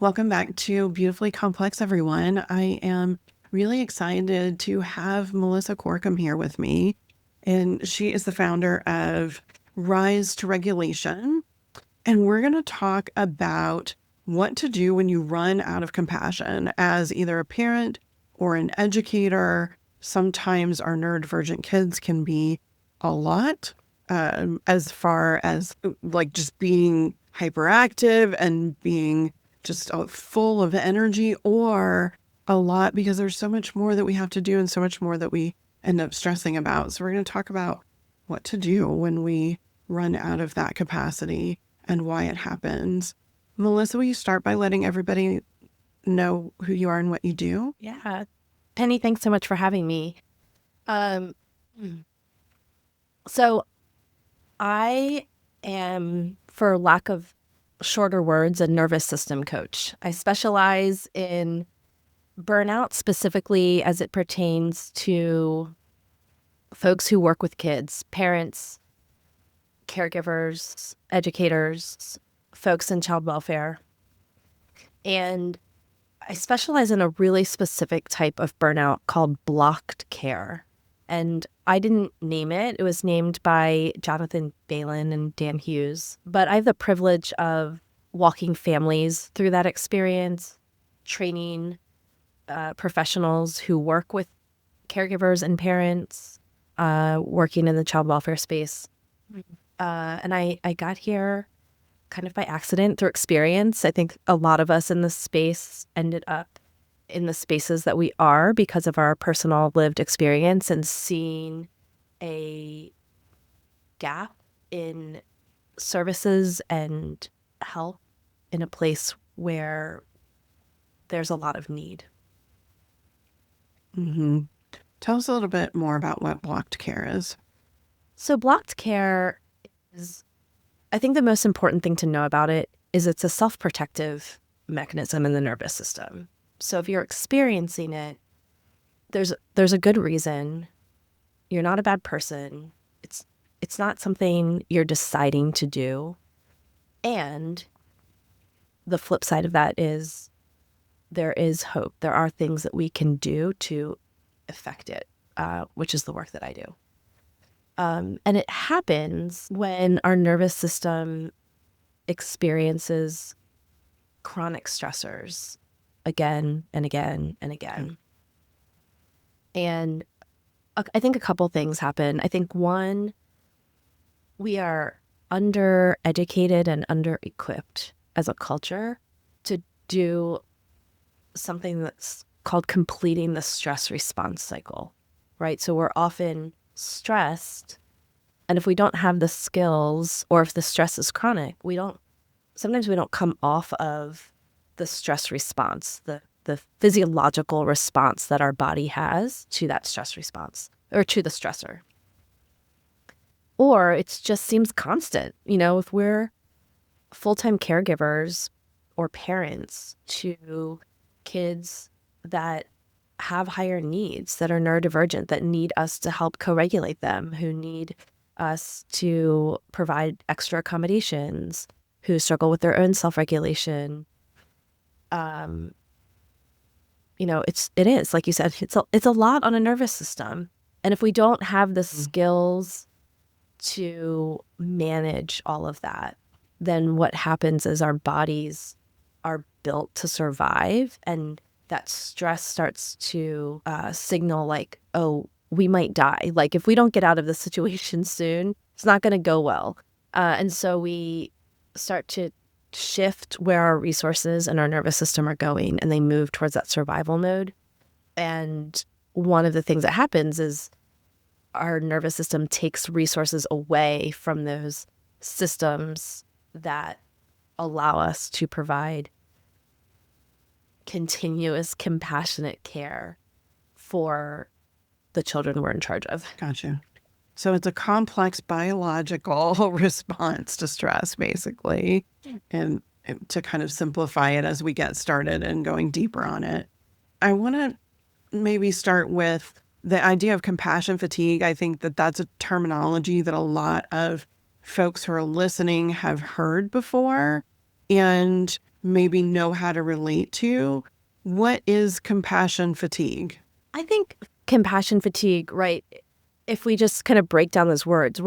Welcome back to Beautifully Complex, everyone. I am really excited to have Melissa Corkum here with me. And she is the founder of Rise to Regulation. And we're going to talk about what to do when you run out of compassion as either a parent or an educator. Sometimes our neurodivergent kids can be a lot, as far as like just being hyperactive and being just full of energy, or a lot because there's so much more that we have to do and so much more that we end up stressing about. So we're going to talk about what to do when we run out of that capacity and why it happens. Melissa, will you start by letting everybody know who you are and what you do? Yeah. Penny, thanks so much for having me. So I am, for lack of shorter words, a nervous system coach. I specialize in burnout specifically as it pertains to folks who work with kids, parents, caregivers, educators, folks in child welfare. And I specialize in a really specific type of burnout called blocked care. And I didn't name it. It was named by Jonathan Balin and Dan Hughes. But I have the privilege of walking families through that experience, training professionals who work with caregivers and parents, working in the child welfare space. And I got here kind of by accident through experience. I think a lot of us in this space ended up in the spaces that we are because of our personal lived experience and seeing a gap in services and help in a place where there's a lot of need. Mm-hmm. Tell us a little bit more about what blocked care is. So blocked care is, I think the most important thing to know about it is it's a self-protective mechanism in the nervous system. So if you're experiencing it, there's a good reason. You're not a bad person. It's not something you're deciding to do. And the flip side of that is there is hope. There are things that we can do to affect it, which is the work that I do. And it happens when our nervous system experiences chronic stressors again and again and again. And I think a couple things happen. I think one, we are undereducated and under-equipped as a culture to do something that's called completing the stress response cycle, right? So we're often stressed, and if we don't have the skills, or if the stress is chronic, sometimes we don't come off of the stress response, the physiological response that our body has to that stress response or to the stressor. Or it just seems constant. If we're full-time caregivers or parents to kids that have higher needs, that are neurodivergent, that need us to help co-regulate them, who need us to provide extra accommodations, who struggle with their own self-regulation. It is, like you said, it's a lot on a nervous system. And if we don't have the skills to manage all of that, then what happens is our bodies are built to survive, and that stress starts to signal like, oh, we might die. Like if we don't get out of this situation soon, it's not going to go well. And so we start to shift where our resources and our nervous system are going, and they move towards that survival mode. And one of the things that happens is our nervous system takes resources away from those systems that allow us to provide continuous, compassionate care for the children we're in charge of. Gotcha. So it's a complex biological response to stress, basically, and to kind of simplify it as we get started and going deeper on it. I want to maybe start with the idea of compassion fatigue. I think that that's a terminology that a lot of folks who are listening have heard before. And maybe know how to relate to. What is compassion fatigue? I think compassion fatigue, right? If we just kind of break down those words,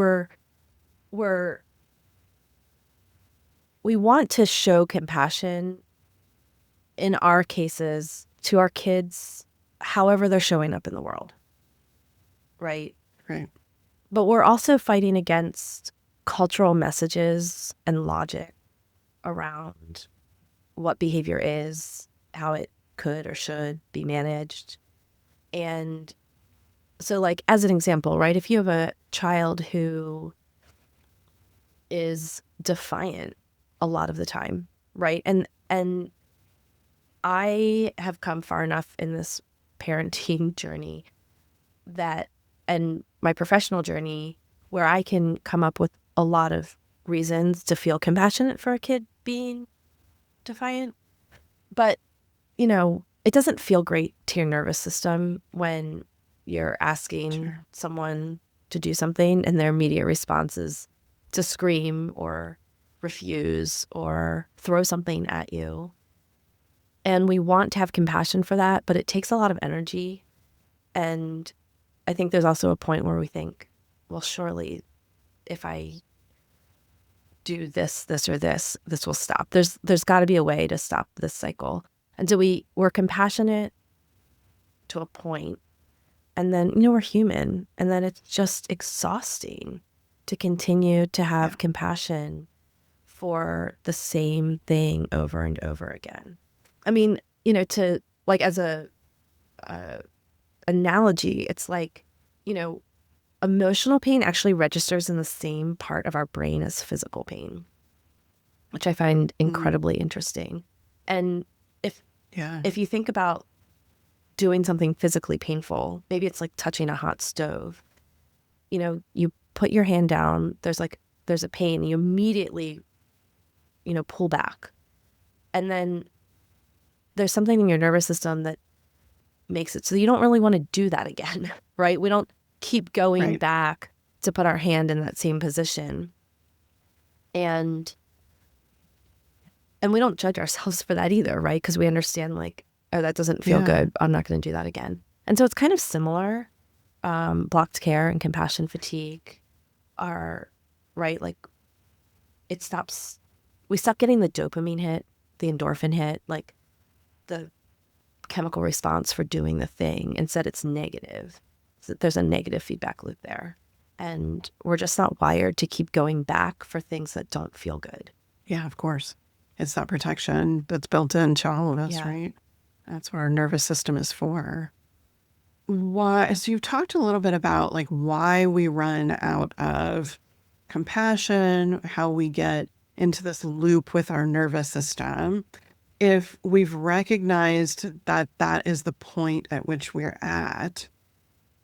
we want to show compassion in our cases to our kids, however they're showing up in the world, right? Right. But we're also fighting against cultural messages and logic around what behavior is, how it could or should be managed. And so, like, as an example, right, if you have a child who is defiant a lot of the time, right? And I have come far enough in this parenting journey that, and my professional journey, where I can come up with a lot of reasons to feel compassionate for a kid being defiant. But, it doesn't feel great to your nervous system when you're asking someone to do something and their immediate response is to scream or refuse or throw something at you. And we want to have compassion for that, but it takes a lot of energy. And I think there's also a point where we think, well, surely if I do this, or this will stop. There's got to be a way to stop this cycle. And so we're compassionate to a point, and then, we're human, and then it's just exhausting to continue to have compassion for the same thing over and over again. I mean, to, like, as a analogy, it's like, emotional pain actually registers in the same part of our brain as physical pain, which I find incredibly interesting. And if you think about doing something physically painful, maybe it's like touching a hot stove, you put your hand down, there's a pain, you immediately, pull back. And then there's something in your nervous system that makes it so you don't really want to do that again, right? We don't keep going back to put our hand in that same position. And we don't judge ourselves for that either, right? Because we understand, like, oh, that doesn't feel good. I'm not going to do that again. And so it's kind of similar. Blocked care and compassion fatigue are, right? Like, we stop getting the dopamine hit, the endorphin hit, like the chemical response for doing the thing. Instead, it's negative. So there's a negative feedback loop there. And we're just not wired to keep going back for things that don't feel good. Yeah, of course. It's that protection that's built into all of us, right? That's what our nervous system is for. Why? So you've talked a little bit about, like, why we run out of compassion, how we get into this loop with our nervous system. If we've recognized that that is the point at which we're at,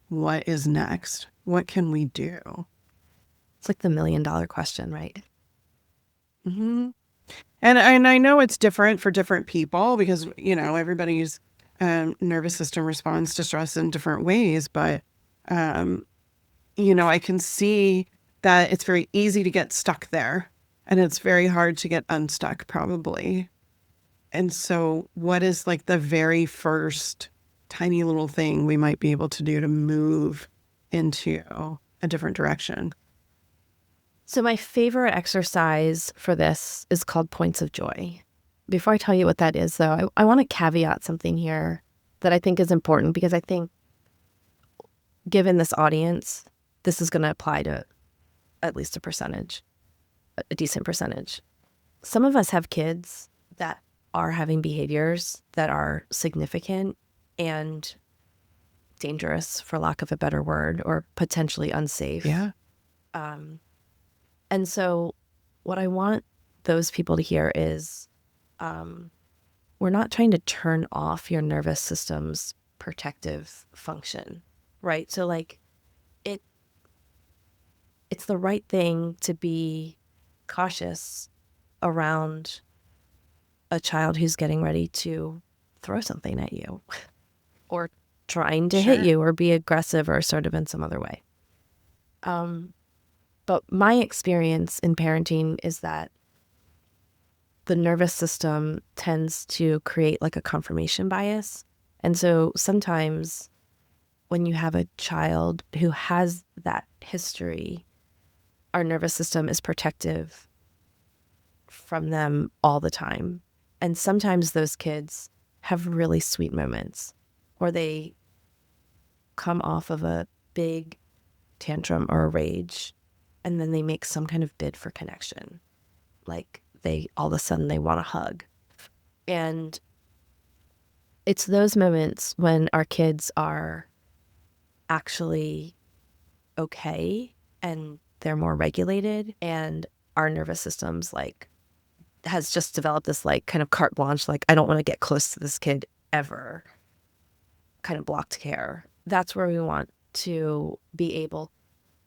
what is next? What can we do? It's like the $1 million question, right? Mm-hmm. And I know it's different for different people because, everybody's nervous system responds to stress in different ways. But, I can see that it's very easy to get stuck there and it's very hard to get unstuck probably. And so what is, like, the very first tiny little thing we might be able to do to move into a different direction? So my favorite exercise for this is called points of joy. Before I tell you what that is, though, I want to caveat something here that I think is important, because I think given this audience, this is going to apply to at least a decent percentage. Some of us have kids that are having behaviors that are significant and dangerous, for lack of a better word, or potentially unsafe. Yeah. And so what I want those people to hear is we're not trying to turn off your nervous system's protective function, right? So, like, it's the right thing to be cautious around a child who's getting ready to throw something at you or trying to hit you or be aggressive or assertive in some other way. But my experience in parenting is that the nervous system tends to create like a confirmation bias. And so sometimes when you have a child who has that history, our nervous system is protective from them all the time. And sometimes those kids have really sweet moments, or they come off of a big tantrum or a rage, and then they make some kind of bid for connection. Like they all of a sudden they want a hug. And it's those moments when our kids are actually okay and they're more regulated, and our nervous system's like has just developed this like kind of carte blanche, like I don't want to get close to this kid ever, kind of blocked care. That's where we want to be able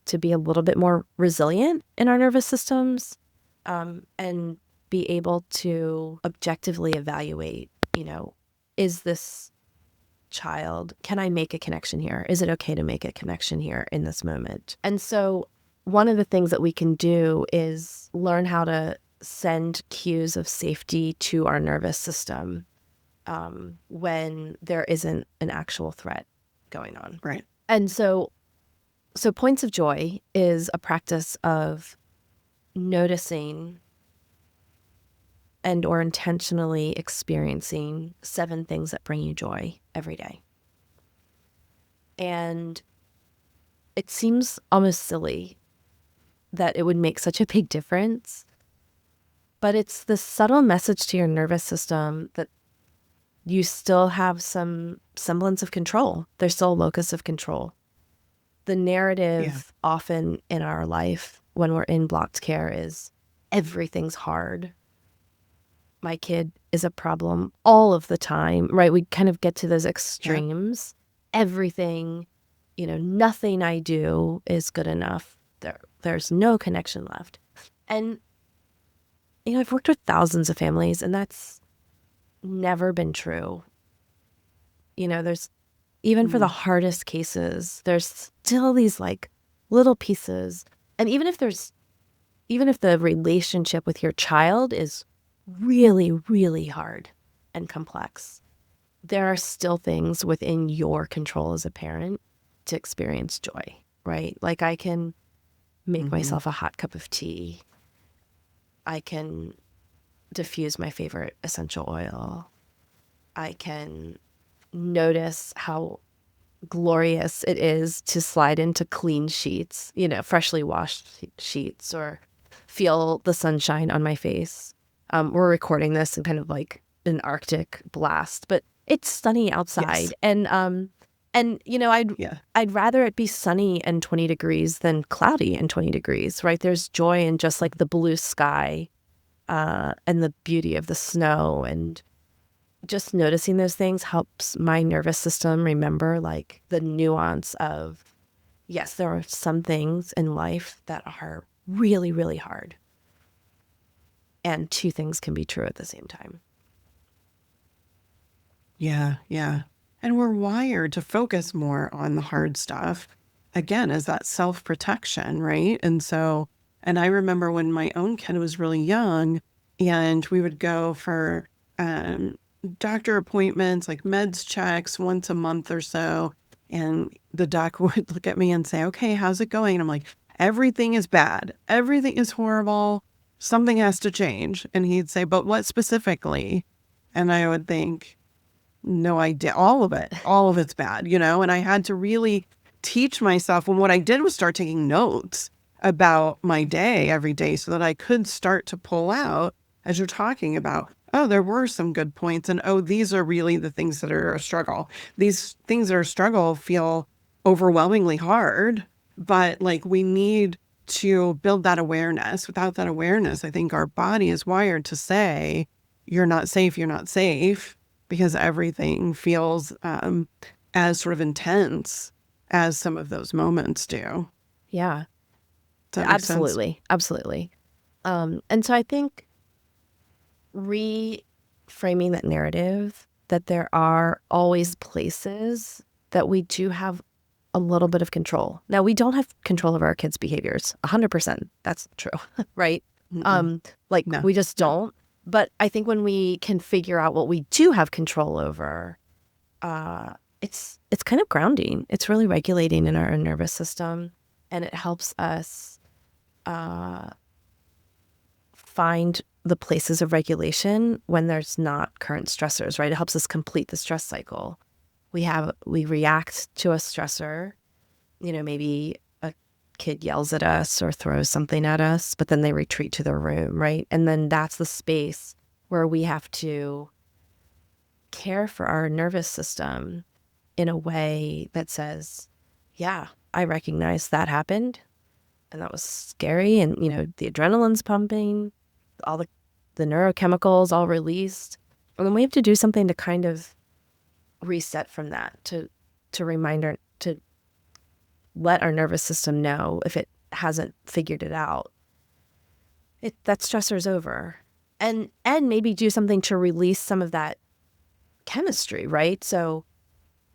to be a little bit more resilient in our nervous systems, and be able to objectively evaluate, is this child, can I make a connection here? Is it okay to make a connection here in this moment? And so one of the things that we can do is learn how to send cues of safety to our nervous system when there isn't an actual threat going on. Right. And so points of joy is a practice of noticing and or intentionally experiencing 7 things that bring you joy every day. And it seems almost silly that it would make such a big difference, but it's the subtle message to your nervous system that you still have some semblance of control. There's still a locus of control. The narrative often in our life when we're in blocked care is everything's hard. My kid is a problem all of the time, right? We kind of get to those extremes. Everything, nothing I do is good enough. There's no connection left. And, I've worked with thousands of families, and that's never been true. There's, even for the hardest cases, there's still these like little pieces. And even if the relationship with your child is really, really hard and complex, there are still things within your control as a parent to experience joy, right? Like I can make myself a hot cup of tea. I can diffuse my favorite essential oil. I can notice how glorious it is to slide into clean sheets, freshly washed sheets, or feel the sunshine on my face. We're recording this in kind of like an Arctic blast, but it's sunny outside. Yes. I'd rather it be sunny and 20 degrees than cloudy and 20 degrees, right? There's joy in just like the blue sky, and the beauty of the snow, and just noticing those things helps my nervous system remember like the nuance of, yes, there are some things in life that are really, really hard. And 2 things can be true at the same time. Yeah. And we're wired to focus more on the hard stuff, again, as that self-protection, right? And I remember when my own kid was really young, and we would go for doctor appointments, like meds checks once a month or so. And the doc would look at me and say, okay, how's it going? And I'm like, everything is bad. Everything is horrible. Something has to change. And he'd say, but what specifically? And I would think, no idea. All of it's bad, and I had to really teach myself. And what I did was start taking notes about my day every day so that I could start to pull out, as you're talking about, oh, there were some good points. And oh, these are really the things that are a struggle. These things that are a struggle feel overwhelmingly hard, but like we need to build that awareness. Without that awareness, I think our body is wired to say, you're not safe, because everything feels as sort of intense as some of those moments do. Yeah. Does that make Absolutely. sense? Absolutely. And so I think reframing that narrative that there are always places that we do have a little bit of control. Now, we don't have control of our kids' behaviors, 100%. That's true, right? No. We just don't. But I think when we can figure out what we do have control over, it's kind of grounding. It's really regulating in our nervous system, and it helps us find the places of regulation when there's not current stressors, right? It helps us complete the stress cycle. We react to a stressor, maybe a kid yells at us or throws something at us, but then they retreat to their room, right? And then that's the space where we have to care for our nervous system in a way that says, yeah, I recognize that happened and that was scary. And, the adrenaline's pumping, all the neurochemicals all released. And then we have to do something to kind of reset from that, to to let our nervous system know if it hasn't figured it out. That stressor's over. And maybe do something to release some of that chemistry, right? So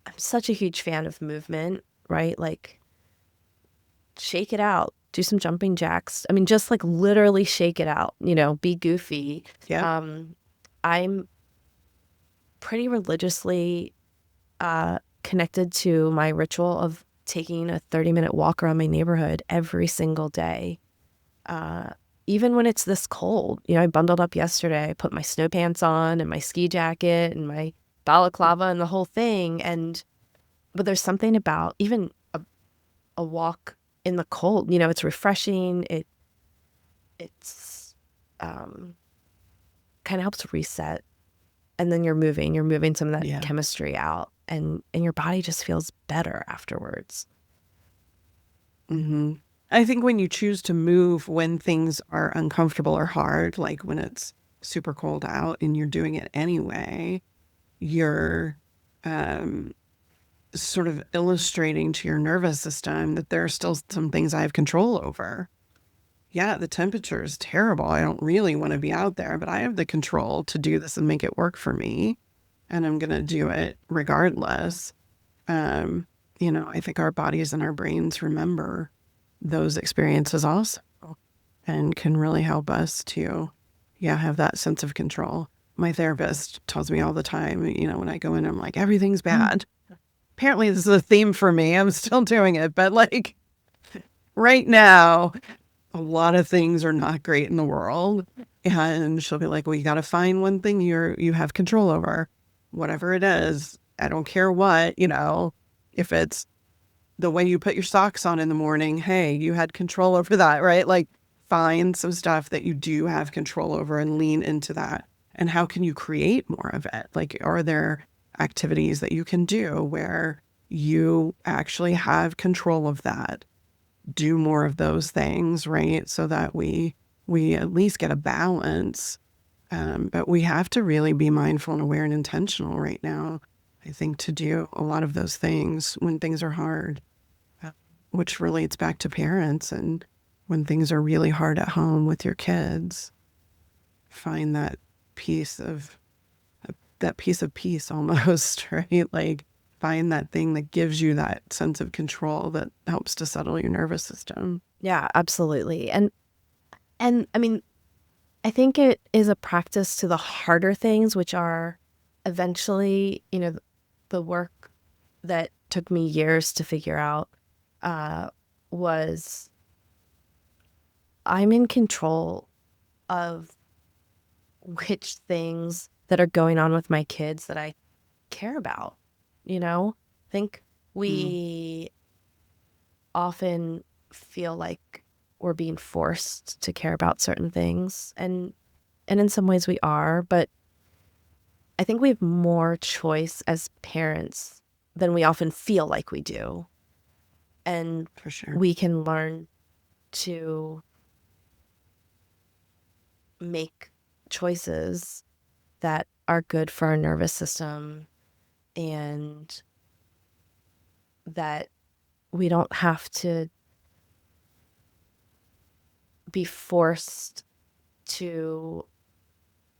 I'm such a huge fan of movement, right? Like, shake it out, do some jumping jacks. I mean, just like literally shake it out, be goofy. Yeah. I'm pretty religiously connected to my ritual of taking a 30-minute walk around my neighborhood every single day. Even when it's this cold, I bundled up yesterday, I put my snow pants on and my ski jacket and my balaclava and the whole thing. But there's something about even a walk in the cold, it's refreshing. It's kind of helps reset. And then you're moving some of that chemistry out, and your body just feels better afterwards. Mm-hmm. I think when you choose to move when things are uncomfortable or hard, like when it's super cold out and you're doing it anyway, you're sort of illustrating to your nervous system that there are still some things I have control over. Yeah, the temperature is terrible. I don't really want to be out there, but I have the control to do this and make it work for me. And I'm going to do it regardless. I think our bodies and our brains remember those experiences also and can really help us to, have that sense of control. My therapist tells me all the time, when I go in, I'm like, everything's bad. Apparently this is a theme for me. I'm still doing it, but like right now, a lot of things are not great in the world. And she'll be like, well, you got to find one thing you have control over, whatever it is. I don't care what, if it's the way you put your socks on in the morning, hey, you had control over that, right? Like, find some stuff that you do have control over and lean into that. And how can you create more of it? Like, are there activities that you can do where you actually have control of that? Do more of those things, right? So that we at least get a balance. But we have to really be mindful and aware and intentional right now, I think, to do a lot of those things when things are hard, which relates back to parents. And when things are really hard at home with your kids, find that piece of peace almost, right? Like, find that thing that gives you that sense of control that helps to settle your nervous system. Yeah, absolutely. And I mean, I think it is a practice to the harder things, which are eventually, the work that took me years to figure out was I'm in control of which things that are going on with my kids that I care about. I think we often feel like we're being forced to care about certain things, and in some ways we are, but I think we have more choice as parents than we often feel like we do. And For sure. we can learn to make choices that are good for our nervous system, and that we don't have to be forced to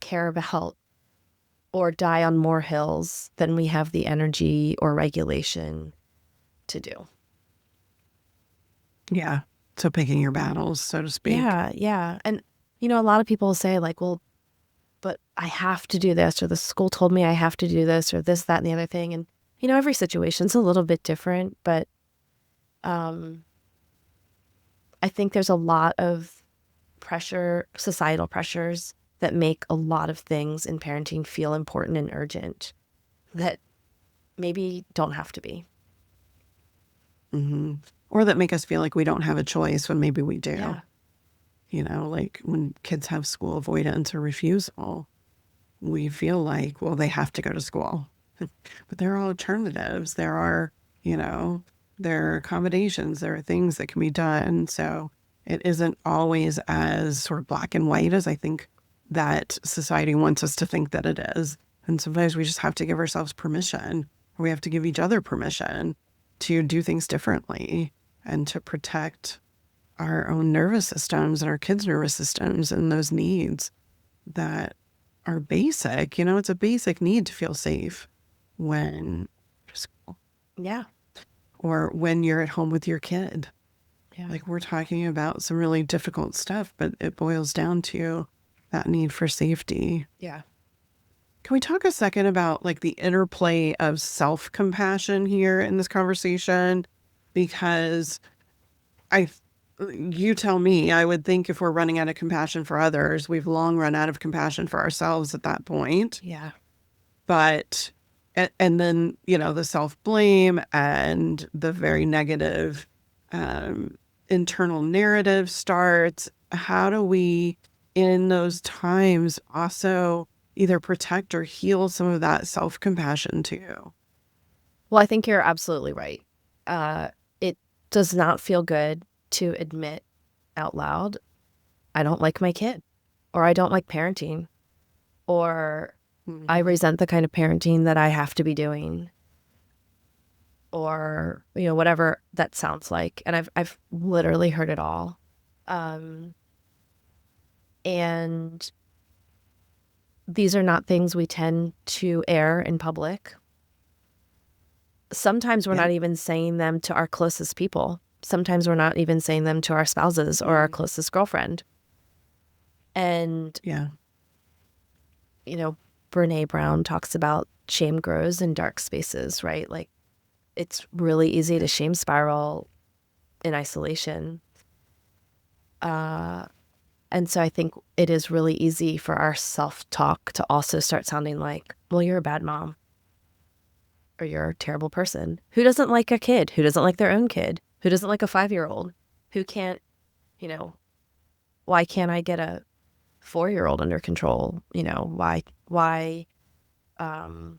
care about or die on more hills than we have the energy or regulation to do. Yeah. So picking your battles, so to speak. Yeah. And, a lot of people say like, well, but I have to do this, or the school told me I have to do this, or this, that, and the other thing. And, every situation's a little bit different, but I think there's a lot of pressure, societal pressures that make a lot of things in parenting feel important and urgent that maybe don't have to be. Mm-hmm. Or that make us feel like we don't have a choice when maybe we do. Yeah. Like when kids have school avoidance or refusal, we feel like, well, they have to go to school. But there are alternatives. There are, there are accommodations. There are things that can be done. So it isn't always as sort of black and white as I think that society wants us to think that it is. And sometimes we just have to give ourselves permission, or we have to give each other permission to do things differently and to protect our own nervous systems and our kids' nervous systems and those needs that are basic. It's a basic need to feel safe when you're at school. Yeah. Or when you're at home with your kid. Yeah. Like, we're talking about some really difficult stuff, but it boils down to that need for safety. Yeah. Can we talk a second about like the interplay of self-compassion here in this conversation? Because you tell me, I would think if we're running out of compassion for others, we've long run out of compassion for ourselves at that point. Yeah. But, and then, the self-blame and the very negative internal narrative starts. How do we, in those times, also either protect or heal some of that self-compassion too? Well, I think you're absolutely right. It does not feel good to admit out loud, I don't like my kid, or I don't like parenting, or I resent the kind of parenting that I have to be doing, or, whatever that sounds like. And I've literally heard it all. And these are not things we tend to air in public. Sometimes we're not even saying them to our closest people. Sometimes we're not even saying them to our spouses or our closest girlfriend. And, Brene Brown talks about shame grows in dark spaces, right? Like, it's really easy to shame spiral in isolation. And so I think it is really easy for our self-talk to also start sounding like, well, you're a bad mom, or you're a terrible person. Who doesn't like a kid? Who doesn't like their own kid? Who doesn't like a 5-year-old? Who can't, why can't I get a 4-year-old under control? Why, I'm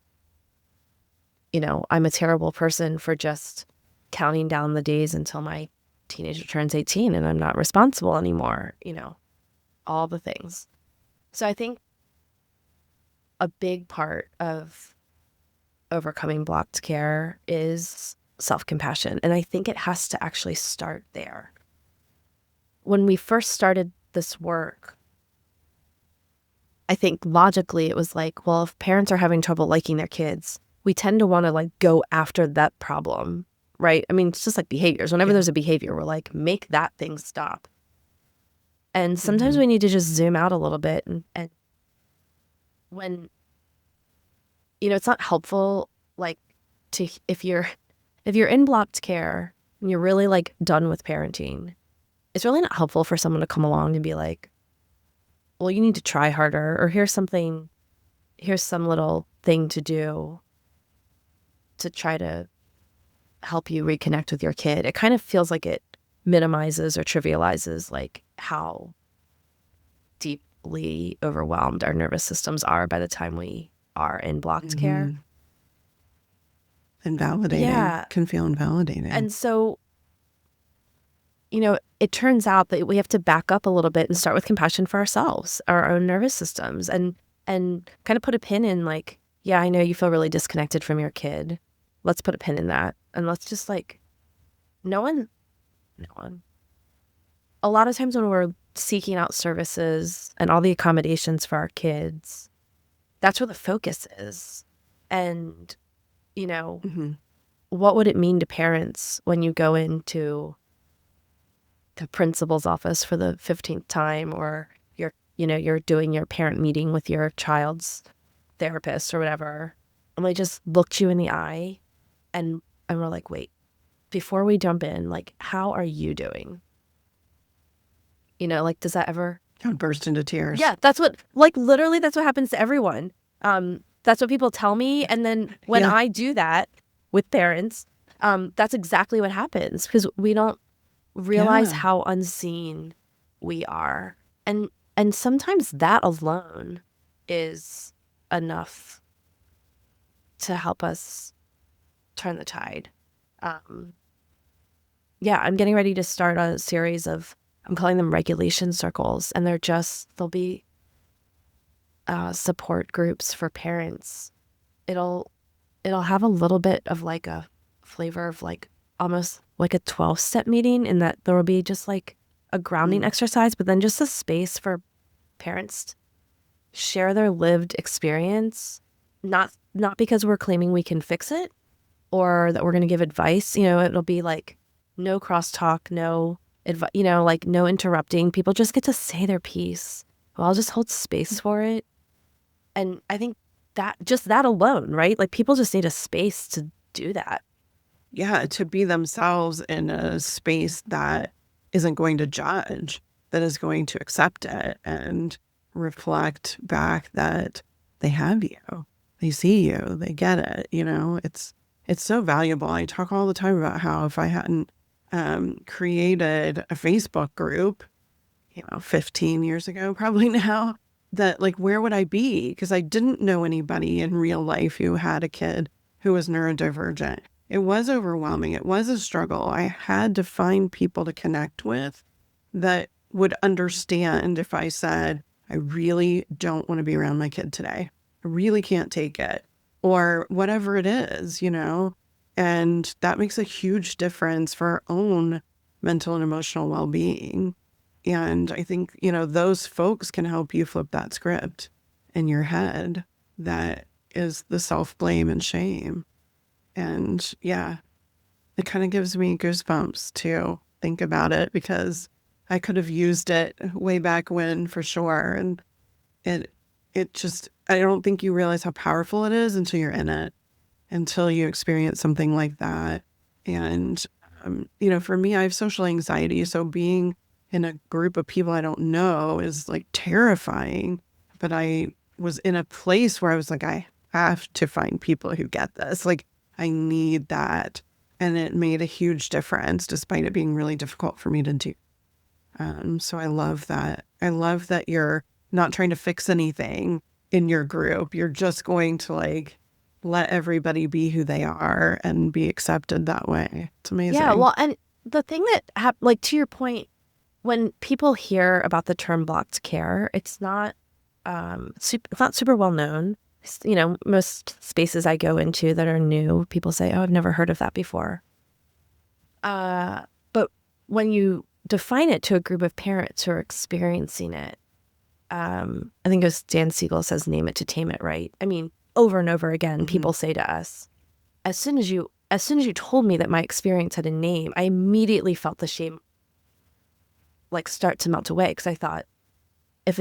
a terrible person for just counting down the days until my teenager turns 18 and I'm not responsible anymore, all the things. So I think a big part of overcoming blocked care is self-compassion. And I think it has to actually start there. When we first started this work, I think logically it was like, well, if parents are having trouble liking their kids, we tend to want to like go after that problem, right? I mean, it's just like behaviors. Whenever there's a behavior, we're like, make that thing stop. And sometimes we need to just zoom out a little bit. And when, it's not helpful, like, to, if you're in blocked care and you're really like done with parenting, it's really not helpful for someone to come along and be like, well, you need to try harder, or here's some little thing to do to try to help you reconnect with your kid. It kind of feels like it minimizes or trivializes like how deeply overwhelmed our nervous systems are by the time we are in blocked care. Invalidating. Can feel invalidating. And so, it turns out that we have to back up a little bit and start with compassion for ourselves, our own nervous systems, and kind of put a pin in like, yeah, I know you feel really disconnected from your kid. Let's put a pin in that. And let's just like, no one. A lot of times when we're seeking out services and all the accommodations for our kids, that's where the focus is. And, what would it mean to parents when you go into the principal's office for the 15th time, or you're you're doing your parent meeting with your child's therapist or whatever, and they just looked you in the eye and we're like, wait, before we jump in, like, how are you doing? Like, does that ever... I would burst into tears. Yeah, that's what, literally, that's what happens to everyone. That's what people tell me. And then when I do that with parents, that's exactly what happens, because we don't realize how unseen we are. And sometimes that alone is enough to help us turn the tide. I'm getting ready to start a series of, I'm calling them regulation circles, and they'll be support groups for parents. It'll have a little bit of like a flavor of like almost like a 12-step meeting, in that there will be just like a grounding exercise, but then just a space for parents to share their lived experience, not because we're claiming we can fix it or that we're going to give advice. It'll be like no crosstalk, no advice, like no interrupting. People just get to say their piece. Well, I'll just hold space for it. And I think that just that alone, right? Like, people just need a space to do that. Yeah, to be themselves in a space that isn't going to judge, that is going to accept it and reflect back that they have you, they see you, they get it. It's so valuable. I talk all the time about how if I hadn't created a Facebook group, 15 years ago, probably now, that like, where would I be? Because I didn't know anybody in real life who had a kid who was neurodivergent. It was overwhelming. It was a struggle. I had to find people to connect with that would understand if I said, I really don't want to be around my kid today. I really can't take it, or whatever it is, and that makes a huge difference for our own mental and emotional well-being. And I think, those folks can help you flip that script in your head that is the self-blame and shame. And it kind of gives me goosebumps to think about it, because I could have used it way back when, for sure. And it just, I don't think you realize how powerful it is until you're in it, until you experience something like that. And, for me, I have social anxiety. So being in a group of people I don't know is like terrifying. But I was in a place where I was like, I have to find people who get this. Like, I need that. And it made a huge difference, despite it being really difficult for me to do. So I love that. I love that you're not trying to fix anything in your group. You're just going to like let everybody be who they are and be accepted that way. It's amazing. Yeah, well, and the thing that, like, to your point, when people hear about the term blocked care, it's not super well known. Most spaces I go into that are new, people say, oh, I've never heard of that before. But when you define it to a group of parents who are experiencing it, I think as Dan Siegel says, name it to tame it, right? I mean, over and over again, people say to us, as soon as you told me that my experience had a name, I immediately felt the shame like start to melt away, because I thought, if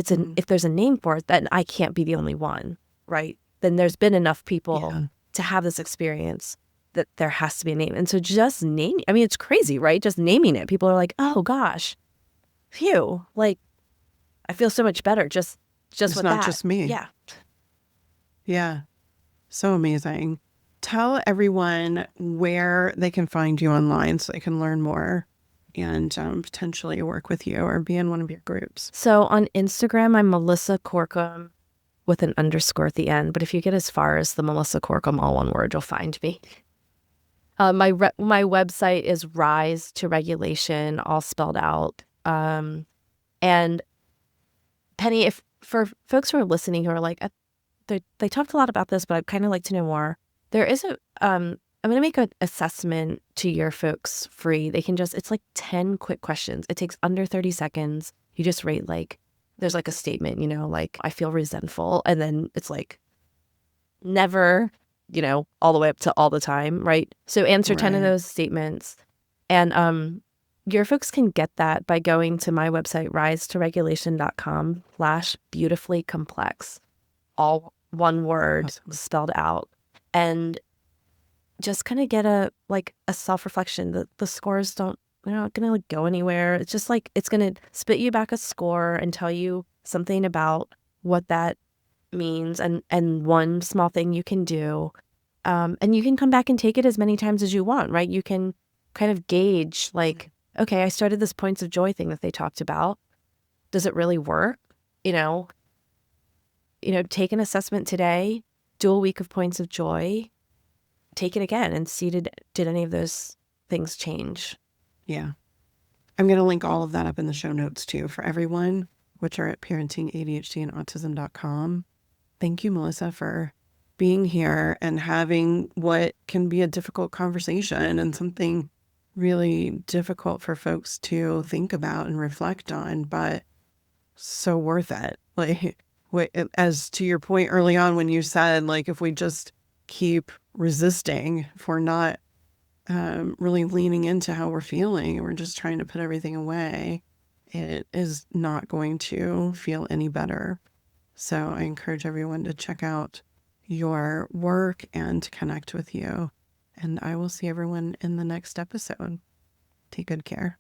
there's a name for it, then I can't be the only one, right? Then there's been enough people to have this experience that there has to be a name. And so just naming, I mean, it's crazy, right? Just naming it. People are like, oh gosh, phew, like, I feel so much better just it's with not that. just me. Yeah. So amazing. Tell everyone where they can find you online so they can learn more and potentially work with you or be in one of your groups. So on Instagram, I'm Melissa Corkum with an underscore at the end. But if you get as far as the Melissa Corkum, all one word, you'll find me. My website is Rise to Regulation, all spelled out. And Penny, if for folks who are listening who are like, they talked a lot about this, but I'd kind of like to know more. There is I'm going to make an assessment to your folks free. They can it's like 10 quick questions. It takes under 30 seconds. You just rate like, there's like a statement, like, I feel resentful. And then it's like, never, all the way up to all the time, right? So answer 10 of those statements. And Your folks can get that by going to my website, risetoregulation.com/beautifully complex, all one word Awesome. spelled out. And just kind of get a self-reflection. The scores they're not gonna go anywhere. It's just it's gonna spit you back a score and tell you something about what that means and one small thing you can do. And you can come back and take it as many times as you want, right? You can kind of gauge okay, I started this points of joy thing that they talked about. Does it really work? You know, take an assessment today, do a week of points of joy, take it again and see did any of those things change. Yeah. I'm going to link all of that up in the show notes too for everyone, which are at parentingadhdandautism.com. Thank you, Melissa, for being here and having what can be a difficult conversation and something really difficult for folks to think about and reflect on, but so worth it. As to your point early on when you said, if we just keep resisting, if we're not really leaning into how we're feeling and we're just trying to put everything away, it is not going to feel any better. So I encourage everyone to check out your work and to connect with you. And I will see everyone in the next episode. Take good care.